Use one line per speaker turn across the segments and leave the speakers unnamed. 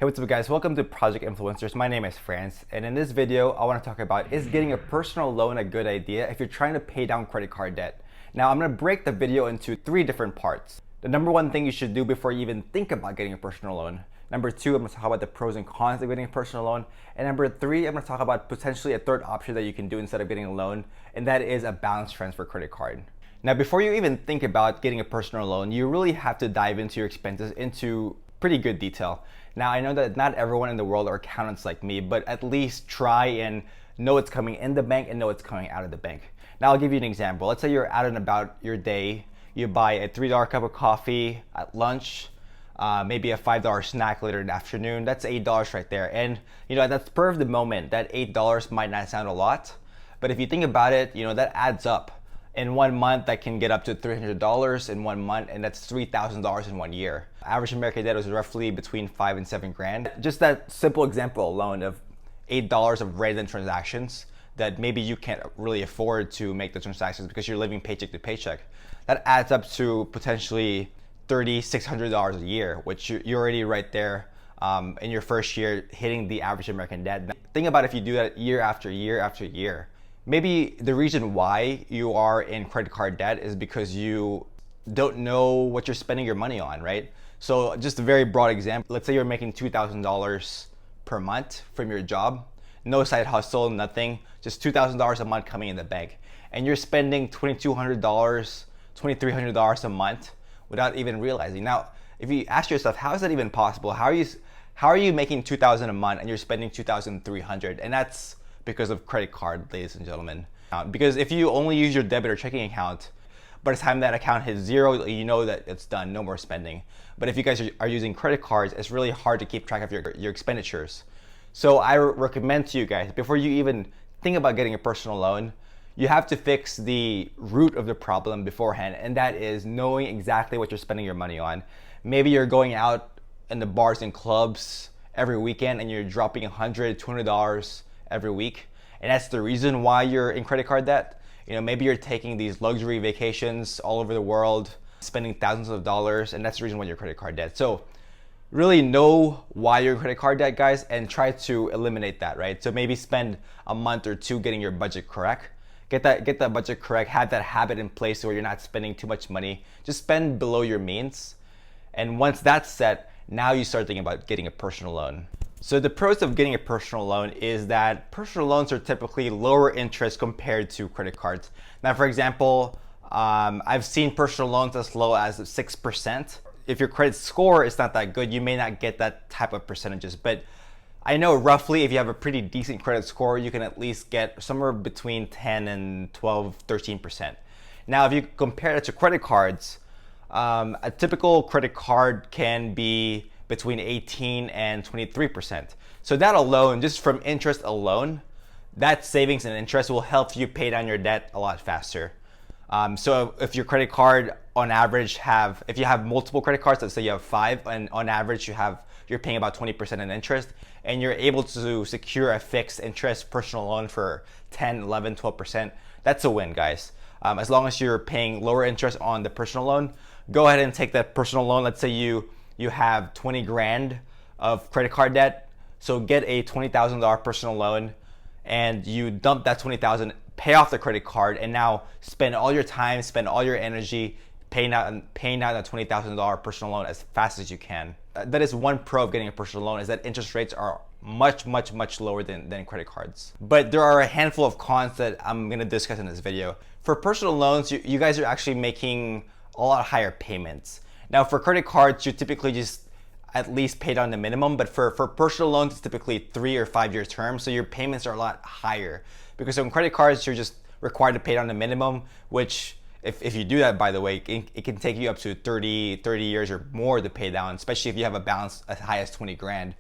Hey, what's up guys? Welcome to Project Influencers. My name is France, and in this video, I want to talk about, is getting a personal loan a good idea if you're trying to pay down credit card debt? Now, I'm going to break the video into three different parts. The number one thing you should do before you even think about getting a personal loan. Number two, I'm going to talk about the pros and cons of getting a personal loan. And number three, I'm going to talk about potentially a third option that you can do instead of getting a loan, and that is a balance transfer credit card. Now, before you even think about getting a personal loan, you really have to dive into your expenses into pretty good detail. Now, I know that not everyone in the world are accountants like me, but at least try and know what's coming in the bank and know what's coming out of the bank. Now, I'll give you an example. Let's say you're out and about your day. You buy a $3 cup of coffee at lunch, maybe a $5 snack later in the afternoon. That's $8 right there. And, at the spur of the moment, that $8 might not sound a lot, but if you think about it, that adds up. In 1 month, that can get up to $300 in 1 month, and that's $3,000 in 1 year. Average American debt was roughly between 5 and 7 grand. Just that simple example alone of $8 of random transactions that maybe you can't really afford to make the transactions because you're living paycheck to paycheck. That adds up to potentially $3,600 a year, which you're already right there in your first year hitting the average American debt. Now, think about if you do that year after year after year. Maybe the reason why you are in credit card debt is because you don't know what you're spending your money on, right? So just a very broad example, let's say you're making $2,000 per month from your job, no side hustle, nothing, just $2,000 a month coming in the bank. And you're spending $2,200, $2,300 a month without even realizing. Now, if you ask yourself, how is that even possible? How are you making $2,000 a month and you're spending $2,300? And that's because of credit card, ladies and gentlemen. Because if you only use your debit or checking account, by the time that account hits zero, you know that it's done, no more spending. But if you guys are using credit cards, it's really hard to keep track of your expenditures. So I recommend to you guys, before you even think about getting a personal loan, you have to fix the root of the problem beforehand, and that is knowing exactly what you're spending your money on. Maybe you're going out in the bars and clubs every weekend and you're dropping $100, $200 every week, and that's the reason why you're in credit card debt. Maybe you're taking these luxury vacations all over the world, spending thousands of dollars, and that's the reason why you're credit card debt. So really know why you're in credit card debt, guys, and try to eliminate that, right? So maybe spend a month or two getting your budget correct. Get that budget correct, have that habit in place where you're not spending too much money. Just spend below your means. And once that's set, now you start thinking about getting a personal loan. So the pros of getting a personal loan is that personal loans are typically lower interest compared to credit cards. Now, for example, I've seen personal loans as low as 6%. If your credit score is not that good, you may not get that type of percentages. But I know roughly if you have a pretty decent credit score, you can at least get somewhere between 10 and 12, 13%. Now, if you compare it to credit cards, a typical credit card can be between 18 and 23%. So that alone, just from interest alone, that savings and interest will help you pay down your debt a lot faster. So if your credit card on average if you have multiple credit cards, let's say you have 5, and on average you're paying about 20% in interest, and you're able to secure a fixed interest personal loan for 10, 11, 12%, that's a win, guys. As long as you're paying lower interest on the personal loan, go ahead and take that personal loan. Let's say you have 20 grand of credit card debt, so get a $20,000 personal loan and you dump that $20,000, pay off the credit card, and now spend all your time, spend all your energy paying out that $20,000 personal loan as fast as you can. That is one pro of getting a personal loan, is that interest rates are much, much, much lower than credit cards. But there are a handful of cons that I'm gonna discuss in this video. For personal loans, you guys are actually making a lot higher payments. Now, for credit cards, you typically just at least pay down the minimum, but for personal loans, it's typically 3 or 5 year terms, so your payments are a lot higher. Because on credit cards, you're just required to pay down the minimum, which if you do that, by the way, it can take you up to 30 years or more to pay down, especially if you have a balance as high as 20 grand.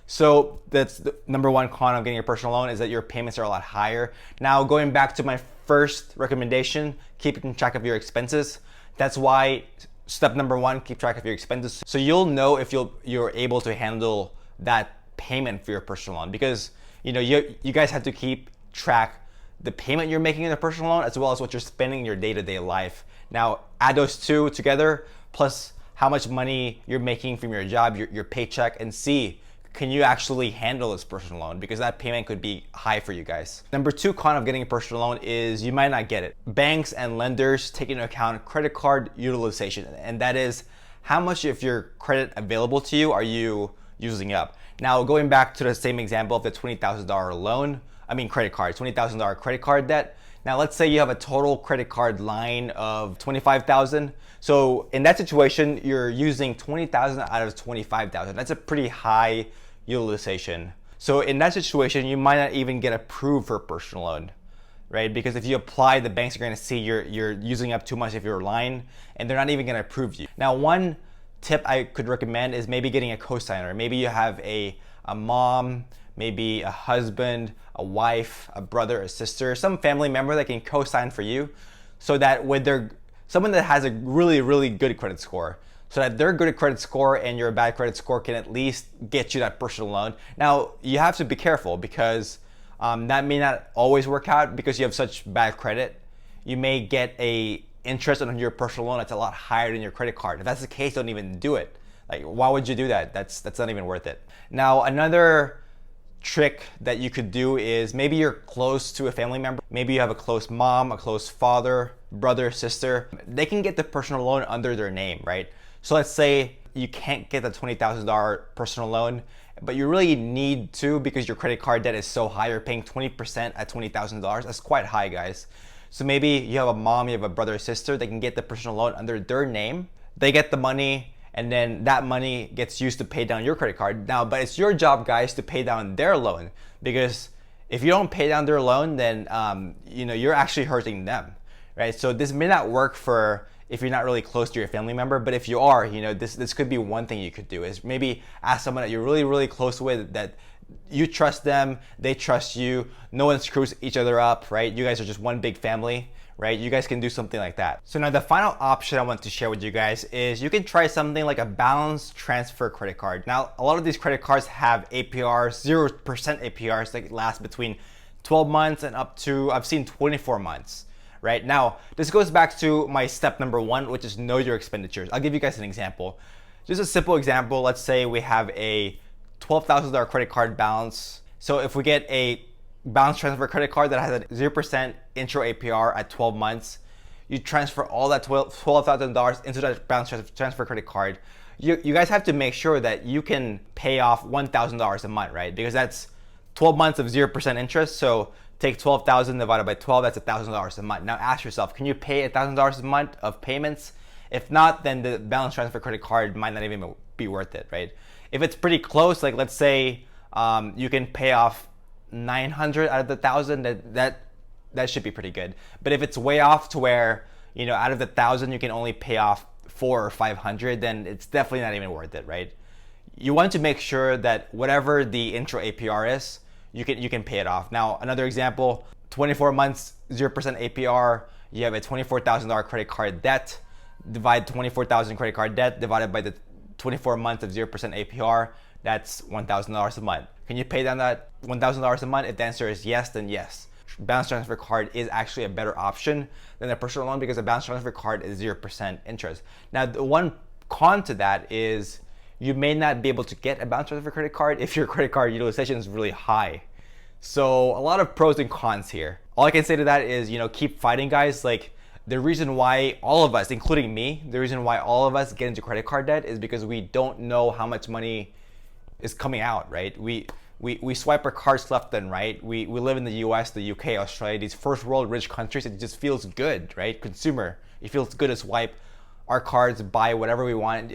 So that's the number one con of getting a personal loan, is that your payments are a lot higher. Now, going back to my first recommendation, keeping track of your expenses. That's why step number one, keep track of your expenses. So you'll know if you're able to handle that payment for your personal loan, because you guys have to keep track the payment you're making in a personal loan as well as what you're spending in your day-to-day life. Now, add those two together, plus how much money you're making from your job, your paycheck, and see, can you actually handle this personal loan? Because that payment could be high for you guys. Number 2 con of getting a personal loan is you might not get it. Banks and lenders take into account credit card utilization, and that is how much of your credit available to you are you using up. Now, going back to the same example of the $20,000 credit card, $20,000 credit card debt. Now, let's say you have a total credit card line of $25,000. So in that situation, you're using $20,000 out of $25,000. That's a pretty high utilization. So in that situation, you might not even get approved for a personal loan, right? Because if you apply, the banks are going to see you're using up too much of your line, and they're not even going to approve you. Now, one tip I could recommend is maybe getting a cosigner. Maybe you have a mom, maybe a husband, a wife, a brother, a sister, some family member that can co-sign for you, so that when they're someone that has a really, really good credit score, so that their good credit score and your bad credit score can at least get you that personal loan. Now, you have to be careful because that may not always work out because you have such bad credit. You may get a interest on your personal loan that's a lot higher than your credit card. If that's the case, don't even do it. Like, why would you do that? That's not even worth it. Now, another trick that you could do is maybe you're close to a family member. Maybe you have a close mom, a close father, brother, sister. They can get the personal loan under their name, right? So let's say you can't get the $20,000 personal loan, but you really need to because your credit card debt is so high. You're paying 20% at $20,000. That's quite high, guys. So maybe you have a mom, you have a brother or sister, they can get the personal loan under their name. They get the money, and then that money gets used to pay down your credit card. Now, but it's your job, guys, to pay down their loan, because if you don't pay down their loan, then you're actually hurting them, right? So this may not work for if you're not really close to your family member, but if you are, this could be one thing you could do is maybe ask someone that you're really, really close with, that you trust them, they trust you, no one screws each other up, right? You guys are just one big family, right? You guys can do something like that. So now the final option I want to share with you guys is you can try something like a balance transfer credit card. Now, a lot of these credit cards have APRs, 0% APRs that last between 12 months and up to, I've seen 24 months, right? Now, this goes back to my step number 1, which is know your expenditures. I'll give you guys an example. Just a simple example. Let's say we have a $12,000 credit card balance. So if we get a balance transfer credit card that has a 0% intro APR at 12 months, you transfer all that $12,000 into that balance transfer credit card. You guys have to make sure that you can pay off $1,000 a month, right? Because that's 12 months of 0% interest. So take 12,000 divided by 12, that's $1,000 a month. Now ask yourself, can you pay $1,000 a month of payments? If not, then the balance transfer credit card might not even be worth it, right? If it's pretty close, like let's say you can pay off 900 out of the 1,000, that should be pretty good. But if it's way off to where, out of the 1,000 you can only pay off 400 or 500, then it's definitely not even worth it, right? You want to make sure that whatever the intro APR is, you can pay it off. Now, another example, 24 months, 0% APR, you have a $24,000 credit card debt, divide 24,000 credit card debt divided by the 24 months of 0% APR, that's $1,000 a month. Can you pay down that $1,000 a month? If the answer is yes, then yes. Balance transfer card is actually a better option than a personal loan because a balance transfer card is 0% interest. Now, the one con to that is you may not be able to get a balance transfer credit card if your credit card utilization is really high. So a lot of pros and cons here. All I can say to that is, keep fighting, guys. Like, the reason why all of us, including me, the reason why all of us get into credit card debt is because we don't know how much money is coming out, right? We swipe our cards left and right. We live in the US, the UK, Australia, these first world rich countries. It just feels good, right? Consumer, it feels good to swipe our cards, buy whatever we want.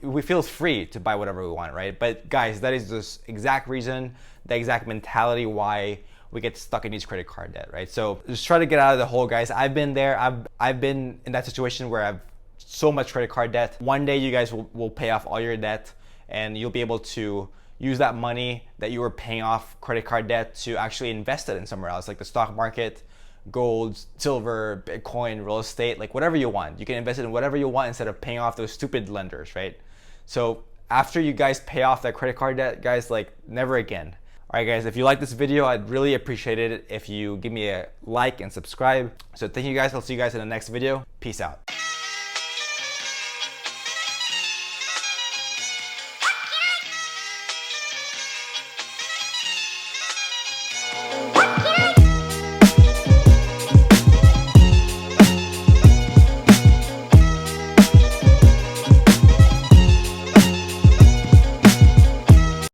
We feel free to buy whatever we want, right? But guys, that is the exact reason, the exact mentality why we get stuck in these credit card debt, right? So just try to get out of the hole, guys. I've been there. I've been in that situation where I've so much credit card debt. One day you guys will pay off all your debt, and you'll be able to use that money that you were paying off credit card debt to actually invest it in somewhere else, like the stock market, gold, silver, Bitcoin, real estate, like whatever you want. You can invest it in whatever you want instead of paying off those stupid lenders, right? So after you guys pay off that credit card debt, guys, like never again. All right, guys, if you like this video, I'd really appreciate it if you give me a like and subscribe. So thank you guys. I'll see you guys in the next video. Peace out.